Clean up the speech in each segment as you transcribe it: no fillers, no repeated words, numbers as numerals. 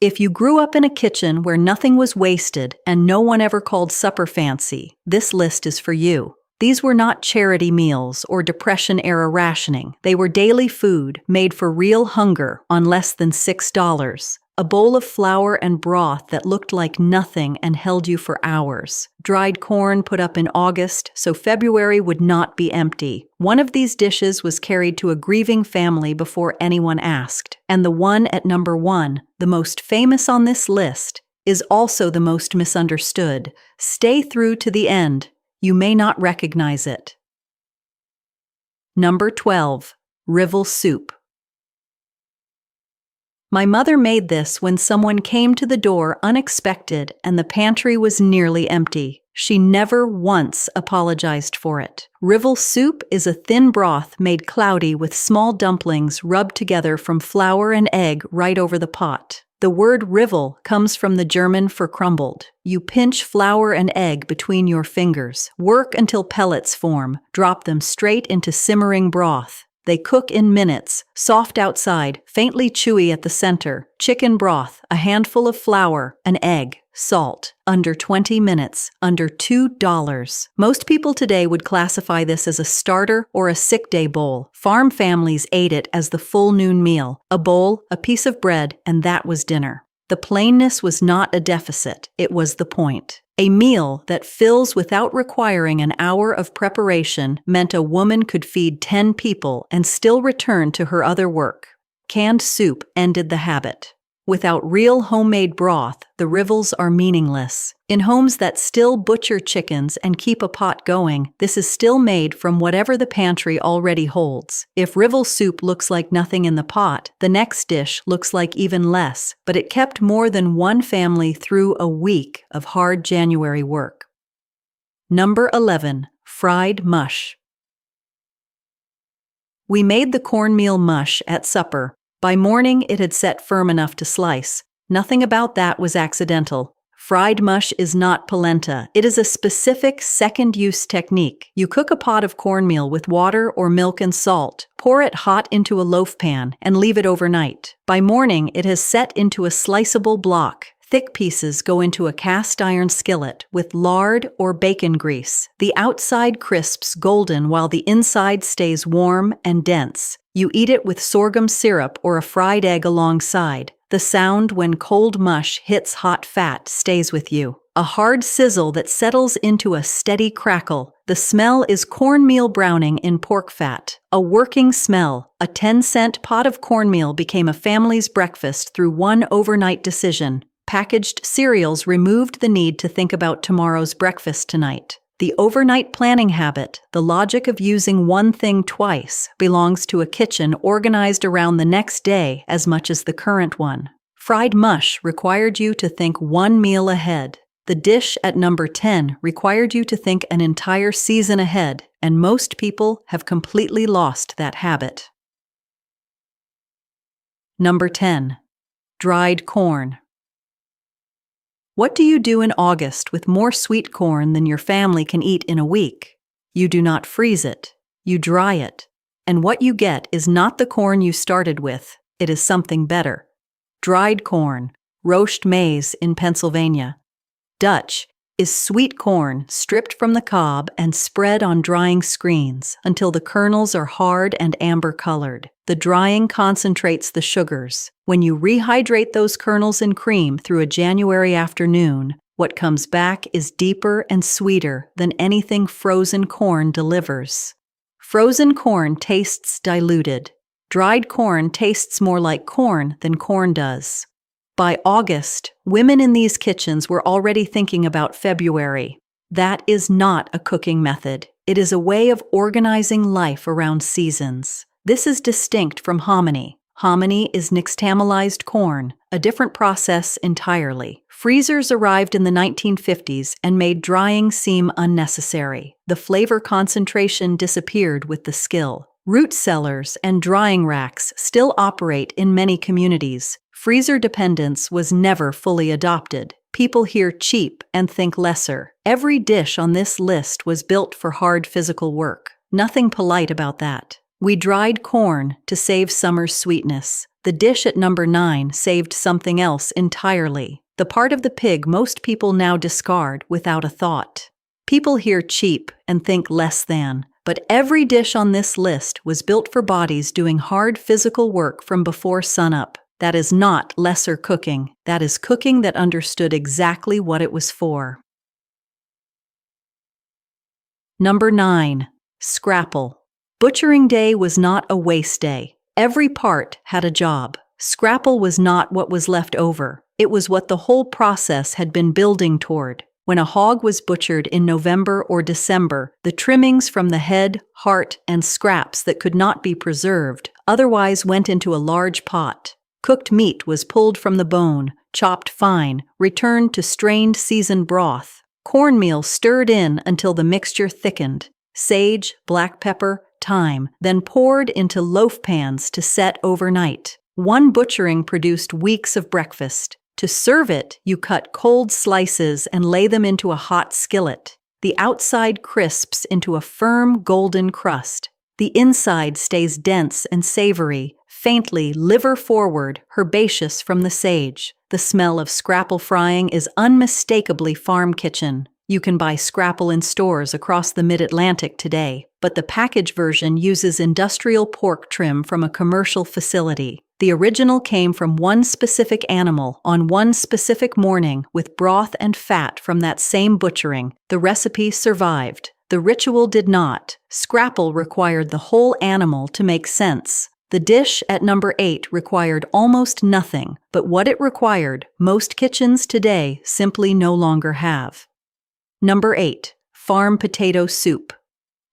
If you grew up in a kitchen where nothing was wasted and no one ever called supper fancy, this list is for you. These were not charity meals or Depression-era rationing. They were daily food made for real hunger on less than $6. A bowl of flour and broth that looked like nothing and held you for hours. Dried corn put up in August so February would not be empty. One of these dishes was carried to a grieving family before anyone asked. And the one at number 1, the most famous on this list, is also the most misunderstood. Stay through to the end. You may not recognize it. Number 12. Rivvel soup. My mother made this when someone came to the door unexpected and the pantry was nearly empty. She never once apologized for it. Rivvel soup is a thin broth made cloudy with small dumplings rubbed together from flour and egg right over the pot. The word rivvel comes from the German for crumbled. You pinch flour and egg between your fingers. Work until pellets form. Drop them straight into simmering broth. They cook in minutes, soft outside, faintly chewy at the center. Chicken broth, a handful of flour, an egg, salt. Under 20 minutes, under $2. Most people today would classify this as a starter or a sick day bowl. Farm families ate it as the full noon meal. A bowl, a piece of bread, and that was dinner. The plainness was not a deficit, it was the point. A meal that fills without requiring an hour of preparation meant a woman could feed 10 people and still return to her other work. Canned soup ended the habit. Without real homemade broth, the rivels are meaningless. In homes that still butcher chickens and keep a pot going, this is still made from whatever the pantry already holds. If rivvel soup looks like nothing in the pot, the next dish looks like even less, but it kept more than one family through a week of hard January work. Number 11. Fried mush. We made the cornmeal mush at supper. By morning, it had set firm enough to slice. Nothing about that was accidental. Fried mush is not polenta. It is a specific second-use technique. You cook a pot of cornmeal with water or milk and salt, pour it hot into a loaf pan, and leave it overnight. By morning, it has set into a sliceable block. Thick pieces go into a cast iron skillet with lard or bacon grease. The outside crisps golden while the inside stays warm and dense. You eat it with sorghum syrup or a fried egg alongside. The sound when cold mush hits hot fat stays with you. A hard sizzle that settles into a steady crackle. The smell is cornmeal browning in pork fat. A working smell. A 10-cent pot of cornmeal became a family's breakfast through one overnight decision. Packaged cereals removed the need to think about tomorrow's breakfast tonight. The overnight planning habit, the logic of using one thing twice, belongs to a kitchen organized around the next day as much as the current one. Fried mush required you to think one meal ahead. The dish at number 10 required you to think an entire season ahead, and most people have completely lost that habit. Number 10. Dried corn. What do you do in August with more sweet corn than your family can eat in a week? You do not freeze it. You dry it. And what you get is not the corn you started with. It is something better. Dried corn, roast maize in Pennsylvania. Dutch is sweet corn stripped from the cob and spread on drying screens until the kernels are hard and amber-colored. The drying concentrates the sugars. When you rehydrate those kernels in cream through a January afternoon, what comes back is deeper and sweeter than anything frozen corn delivers. Frozen corn tastes diluted. Dried corn tastes more like corn than corn does. By August, women in these kitchens were already thinking about February. That is not a cooking method. It is a way of organizing life around seasons. This is distinct from hominy. Hominy is nixtamalized corn, a different process entirely. Freezers arrived in the 1950s and made drying seem unnecessary. The flavor concentration disappeared with the skill. Root cellars and drying racks still operate in many communities. Freezer dependence was never fully adopted. People hear cheap and think lesser. Every dish on this list was built for hard physical work. Nothing polite about that. We dried corn to save summer's sweetness. The dish at number 9 saved something else entirely. The part of the pig most people now discard without a thought. People hear cheap and think less than, but every dish on this list was built for bodies doing hard physical work from before sunup. That is not lesser cooking. That is cooking that understood exactly what it was for. Number 9. Scrapple. Butchering day was not a waste day. Every part had a job. Scrapple was not what was left over. It was what the whole process had been building toward. When a hog was butchered in November or December, the trimmings from the head, heart, and scraps that could not be preserved otherwise went into a large pot. Cooked meat was pulled from the bone, chopped fine, returned to strained seasoned broth. Cornmeal stirred in until the mixture thickened. Sage, black pepper, thyme, then poured into loaf pans to set overnight. One butchering produced weeks of breakfast. To serve it, you cut cold slices and lay them into a hot skillet. The outside crisps into a firm golden crust. The inside stays dense and savory, faintly liver forward, herbaceous from the sage. The smell of scrapple frying is unmistakably farm kitchen. You can buy scrapple in stores across the Mid-Atlantic today, but the package version uses industrial pork trim from a commercial facility. The original came from one specific animal on one specific morning with broth and fat from that same butchering. The recipe survived. The ritual did not. Scrapple required the whole animal to make sense. The dish at number 8 required almost nothing, but what it required, most kitchens today simply no longer have. Number 8. Farm potato soup.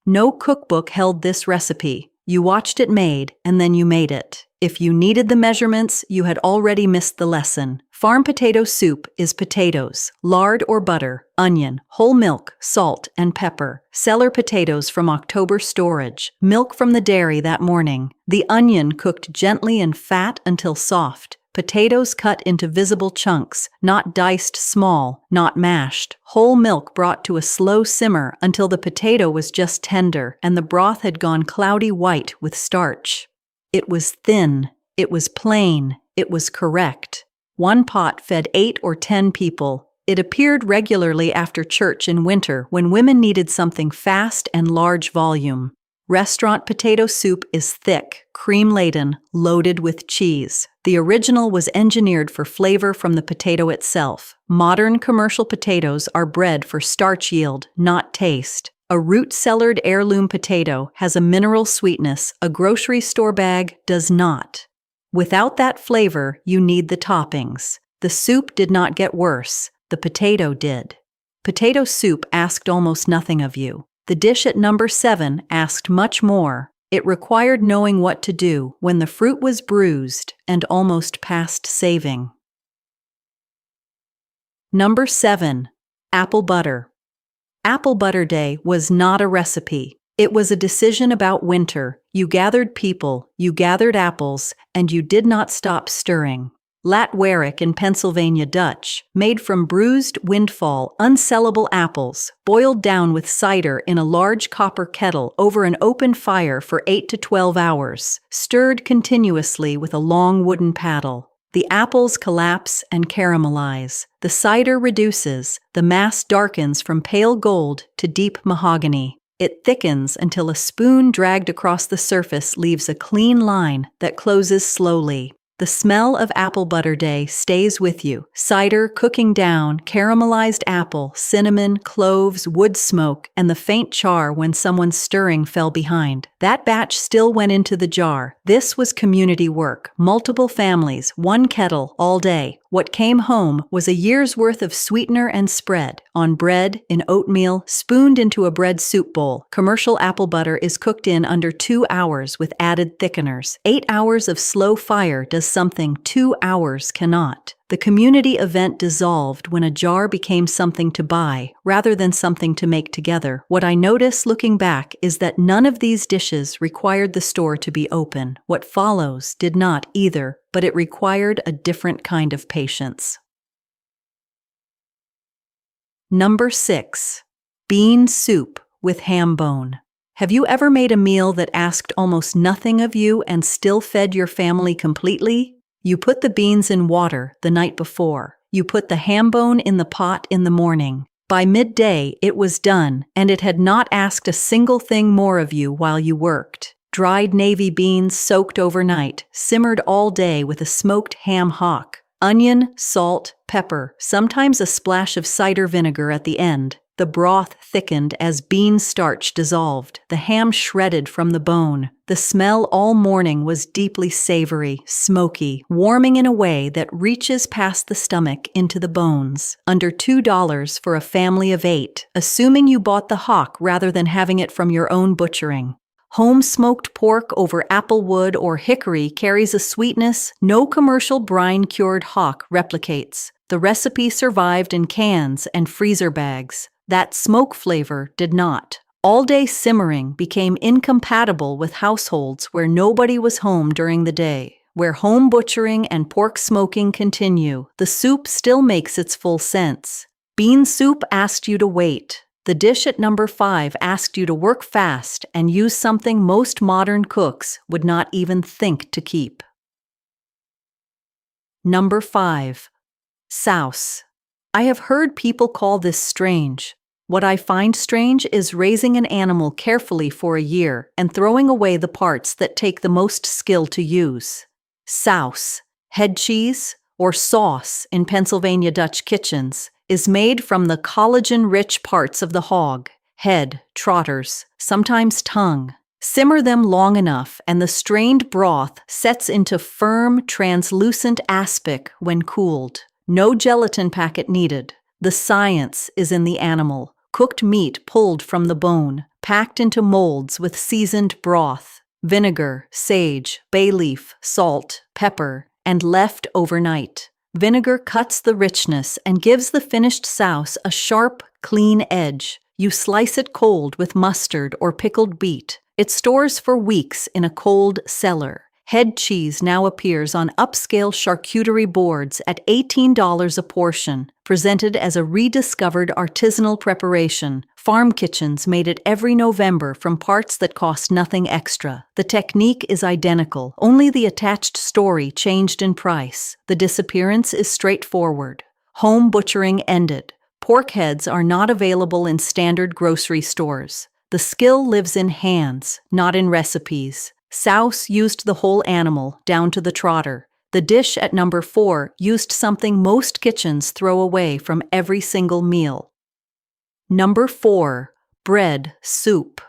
No cookbook held this recipe. You watched it made, and then you made it. If you needed the measurements, you had already missed the lesson. Farm potato soup is potatoes, lard or butter, onion, whole milk, salt, and pepper. Cellar potatoes from October storage, milk from the dairy that morning. The onion cooked gently in fat until soft. Potatoes cut into visible chunks, not diced small, not mashed. Whole milk brought to a slow simmer until the potato was just tender and the broth had gone cloudy white with starch. It was thin, it was plain, it was correct. One pot fed 8 or 10 people. It appeared regularly after church in winter when women needed something fast and large volume. Restaurant potato soup is thick, cream-laden, loaded with cheese. The original was engineered for flavor from the potato itself. Modern commercial potatoes are bred for starch yield, not taste. A root-cellared heirloom potato has a mineral sweetness a grocery store bag does not. Without that flavor, you need the toppings. The soup did not get worse. The potato did. Potato soup asked almost nothing of you. The dish at number 7 asked much more. It required knowing what to do when the fruit was bruised and almost past saving. Number 7. Apple butter. Apple butter day was not a recipe. It was a decision about winter. You gathered people, you gathered apples, and you did not stop stirring. Latwerick in Pennsylvania Dutch, made from bruised windfall, unsellable apples, boiled down with cider in a large copper kettle over an open fire for 8 to 12 hours, stirred continuously with a long wooden paddle. The apples collapse and caramelize. The cider reduces. The mass darkens from pale gold to deep mahogany. It thickens until a spoon dragged across the surface leaves a clean line that closes slowly. The smell of apple butter day stays with you. Cider cooking down, caramelized apple, cinnamon, cloves, wood smoke, and the faint char when someone stirring fell behind. That batch still went into the jar. This was community work. Multiple families, one kettle, all day. What came home was a year's worth of sweetener and spread. On bread, in oatmeal, spooned into a bread soup bowl. Commercial apple butter is cooked in under 2 hours with added thickeners. 8 hours of slow fire does something 2 hours cannot. The community event dissolved when a jar became something to buy rather than something to make together. What I notice looking back is that none of these dishes required the store to be open. What follows did not either, but it required a different kind of patience. Number 6. Bean soup with ham bone. Have you ever made a meal that asked almost nothing of you and still fed your family completely? You put the beans in water the night before. You put the ham bone in the pot in the morning. By midday, it was done, and it had not asked a single thing more of you while you worked. Dried navy beans soaked overnight, simmered all day with a smoked ham hock. Onion, salt, pepper, sometimes a splash of cider vinegar at the end. The broth thickened as bean starch dissolved, the ham shredded from the bone. The smell all morning was deeply savory, smoky, warming in a way that reaches past the stomach into the bones. Under $2 for a family of 8, assuming you bought the hock rather than having it from your own butchering. Home-smoked pork over applewood or hickory carries a sweetness no commercial brine-cured hock replicates. The recipe survived in cans and freezer bags. That smoke flavor did not. All-day simmering became incompatible with households where nobody was home during the day. Where home butchering and pork smoking continue, the soup still makes its full sense. Bean soup asked you to wait. The dish at number 5 asked you to work fast and use something most modern cooks would not even think to keep. Number 5. Souse. I have heard people call this strange. What I find strange is raising an animal carefully for a year and throwing away the parts that take the most skill to use. Souse, head cheese, or sauce in Pennsylvania Dutch kitchens, is made from the collagen-rich parts of the hog, head, trotters, sometimes tongue. Simmer them long enough and the strained broth sets into firm, translucent aspic when cooled. No gelatin packet needed. The science is in the animal. Cooked meat pulled from the bone, packed into molds with seasoned broth, vinegar, sage, bay leaf, salt, pepper, and left overnight. Vinegar cuts the richness and gives the finished souse a sharp, clean edge. You slice it cold with mustard or pickled beet. It stores for weeks in a cold cellar. Head cheese now appears on upscale charcuterie boards at $18 a portion, presented as a rediscovered artisanal preparation. Farm kitchens made it every November from parts that cost nothing extra. The technique is identical, only the attached story changed in price. The disappearance is straightforward. Home butchering ended. Pork heads are not available in standard grocery stores. The skill lives in hands, not in recipes. Souse used the whole animal, down to the trotter. The dish at number 4 used something most kitchens throw away from every single meal. Number 4. Bread soup.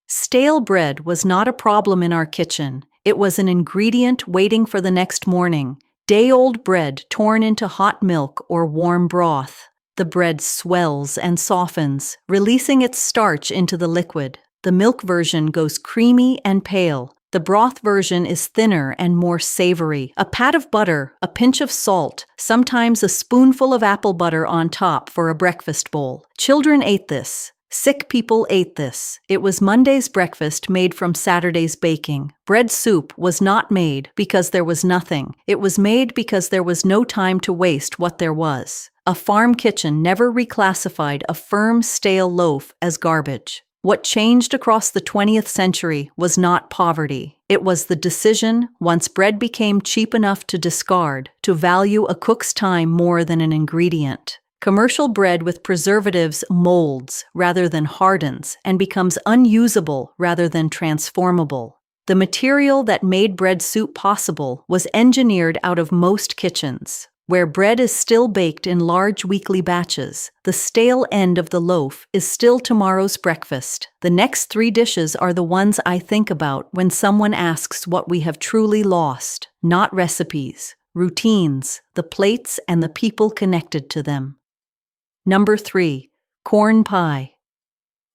Stale bread was not a problem in our kitchen. It was an ingredient waiting for the next morning. Day-old bread torn into hot milk or warm broth. The bread swells and softens, releasing its starch into the liquid. The milk version goes creamy and pale. The broth version is thinner and more savory. A pat of butter, a pinch of salt, sometimes a spoonful of apple butter on top for a breakfast bowl. Children ate this. Sick people ate this. It was Monday's breakfast made from Saturday's baking. Bread soup was not made because there was nothing. It was made because there was no time to waste what there was. A farm kitchen never reclassified a firm, stale loaf as garbage. What changed across the 20th century was not poverty. It was the decision, once bread became cheap enough to discard, to value a cook's time more than an ingredient. Commercial bread with preservatives molds rather than hardens and becomes unusable rather than transformable. The material that made bread soup possible was engineered out of most kitchens. Where bread is still baked in large weekly batches, the stale end of the loaf is still tomorrow's breakfast. The next 3 dishes are the ones I think about when someone asks what we have truly lost, not recipes, routines, the plates and the people connected to them. Number 3. Corn pie.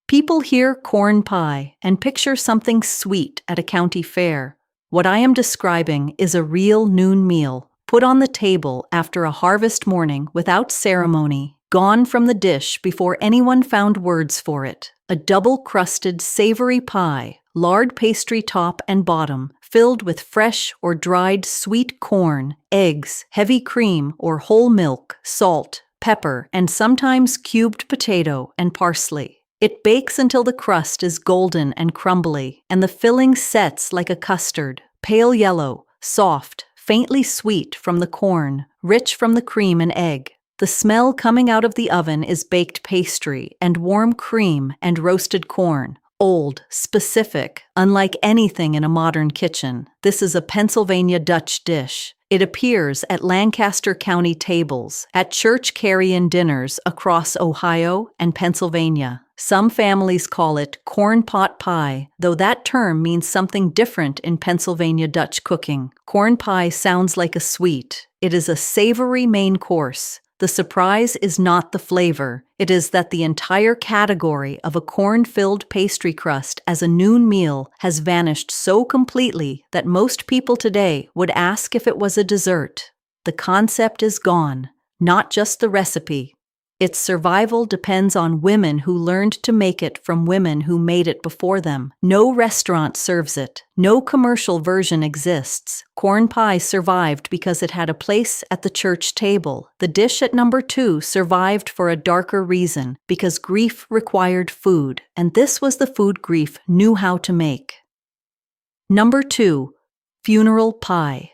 People hear corn pie and picture something sweet at a county fair. What I am describing is a real noon meal, put on the table after a harvest morning without ceremony, gone from the dish before anyone found words for it. A double-crusted, savory pie, lard pastry top and bottom, filled with fresh or dried sweet corn, eggs, heavy cream or whole milk, salt, pepper, and sometimes cubed potato and parsley. It bakes until the crust is golden and crumbly, and the filling sets like a custard, pale yellow, soft, faintly sweet from the corn, rich from the cream and egg. The smell coming out of the oven is baked pastry and warm cream and roasted corn. Old, specific, unlike anything in a modern kitchen. This is a Pennsylvania Dutch dish. It appears at Lancaster County tables, at church carry-in dinners across Ohio and Pennsylvania. Some families call it corn pot pie, though that term means something different in Pennsylvania Dutch cooking. Corn pie sounds like a sweet. It is a savory main course. The surprise is not the flavor, it is that the entire category of a corn-filled pastry crust as a noon meal has vanished so completely that most people today would ask if it was a dessert. The concept is gone, not just the recipe. Its survival depends on women who learned to make it from women who made it before them. No restaurant serves it. No commercial version exists. Corn pie survived because it had a place at the church table. The dish at number 2 survived for a darker reason, because grief required food, and this was the food grief knew how to make. Number 2, funeral pie.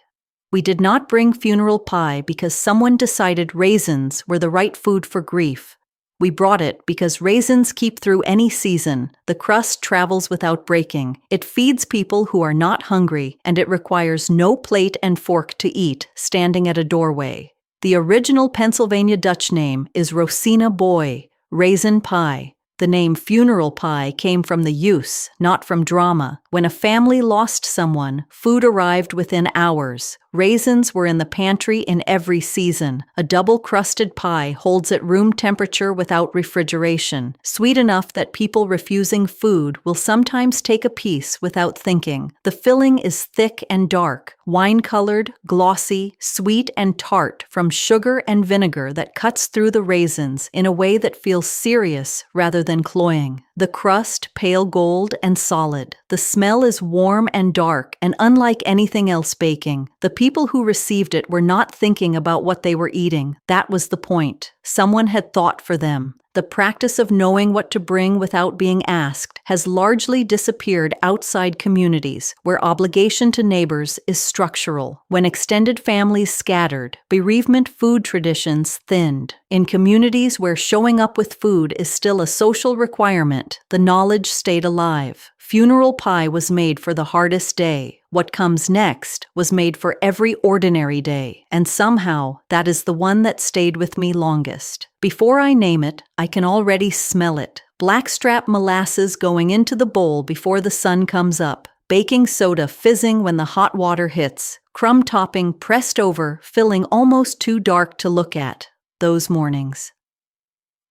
We did not bring funeral pie because someone decided raisins were the right food for grief. We brought it because raisins keep through any season. The crust travels without breaking. It feeds people who are not hungry, and it requires no plate and fork to eat standing at a doorway. The original Pennsylvania Dutch name is Rosina Boy, raisin pie. The name funeral pie came from the use, not from drama. When a family lost someone, food arrived within hours. Raisins were in the pantry in every season. A double-crusted pie holds at room temperature without refrigeration, sweet enough that people refusing food will sometimes take a piece without thinking. The filling is thick and dark, wine-colored, glossy, sweet and tart from sugar and vinegar that cuts through the raisins in a way that feels serious rather than cloying. The crust pale gold and solid. The smell is warm and dark, and unlike anything else baking. The people who received it were not thinking about what they were eating. That was the point. Someone had thought for them. The practice of knowing what to bring without being asked has largely disappeared outside communities where obligation to neighbors is structural. When extended families scattered, bereavement food traditions thinned. In communities where showing up with food is still a social requirement, the knowledge stayed alive. Funeral pie was made for the hardest day. What comes next was made for every ordinary day, and somehow that is the one that stayed with me longest. Before I name it, I can already smell it. Blackstrap molasses going into the bowl before the sun comes up. Baking soda fizzing when the hot water hits. Crumb topping pressed over, filling almost too dark to look at. Those mornings.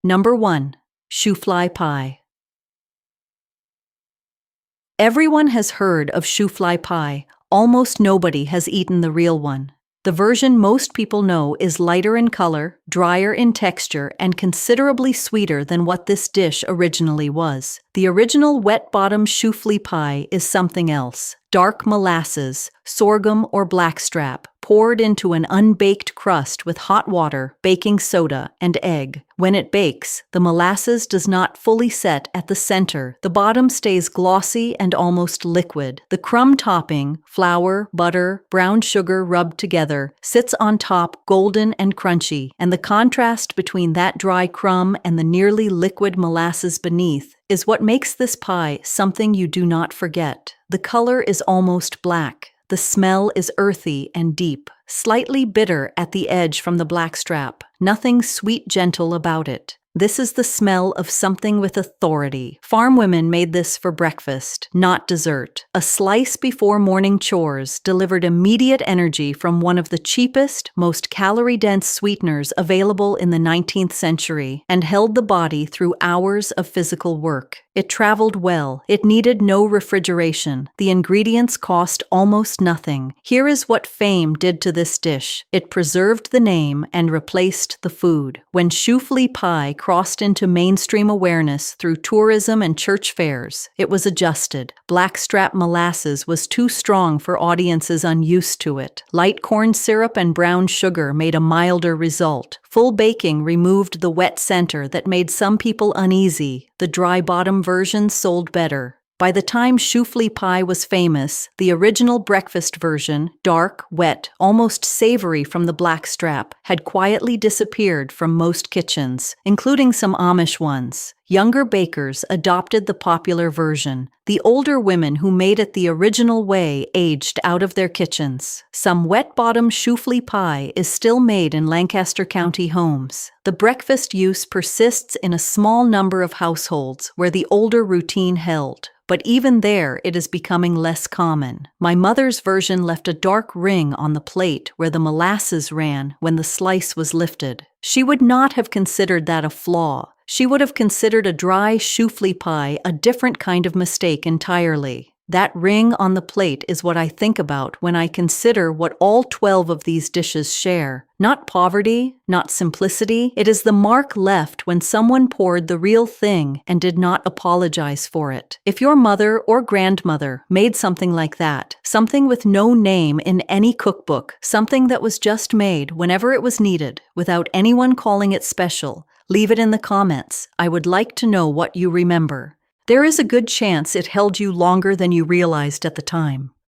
Number 1. Shoofly pie. Everyone has heard of shoofly pie. Almost nobody has eaten the real one. The version most people know is lighter in color, drier in texture, and considerably sweeter than what this dish originally was. The original wet-bottom shoofly pie is something else. Dark molasses, sorghum or blackstrap, poured into an unbaked crust with hot water, baking soda, and egg. When it bakes, the molasses does not fully set at the center. The bottom stays glossy and almost liquid. The crumb topping, flour, butter, brown sugar rubbed together, sits on top golden and crunchy, and the contrast between that dry crumb and the nearly liquid molasses beneath is what makes this pie something you do not forget. The color is almost black. The smell is earthy and deep, slightly bitter at the edge from the blackstrap. Nothing sweet gentle about it. This is the smell of something with authority. Farm women made this for breakfast, not dessert. A slice before morning chores delivered immediate energy from one of the cheapest, most calorie-dense sweeteners available in the 19th century and held the body through hours of physical work. It traveled well. It needed no refrigeration. The ingredients cost almost nothing. Here is what fame did to this dish. It preserved the name and replaced the food. When shoofly pie crossed into mainstream awareness through tourism and church fairs, it was adjusted. Blackstrap molasses was too strong for audiences unused to it. Light corn syrup and brown sugar made a milder result. Full baking removed the wet center that made some people uneasy. The dry bottom version sold better. By the time shoofly pie was famous, the original breakfast version, dark, wet, almost savory from the blackstrap, had quietly disappeared from most kitchens, including some Amish ones. Younger bakers adopted the popular version. The older women who made it the original way aged out of their kitchens. Some wet-bottom shoofly pie is still made in Lancaster County homes. The breakfast use persists in a small number of households where the older routine held. But even there, it is becoming less common. My mother's version left a dark ring on the plate where the molasses ran when the slice was lifted. She would not have considered that a flaw. She would have considered a dry shoofly pie a different kind of mistake entirely. That ring on the plate is what I think about when I consider what all 12 of these dishes share. Not poverty, not simplicity. It is the mark left when someone poured the real thing and did not apologize for it. If your mother or grandmother made something like that, something with no name in any cookbook, something that was just made whenever it was needed, without anyone calling it special, leave it in the comments. I would like to know what you remember. There is a good chance it held you longer than you realized at the time.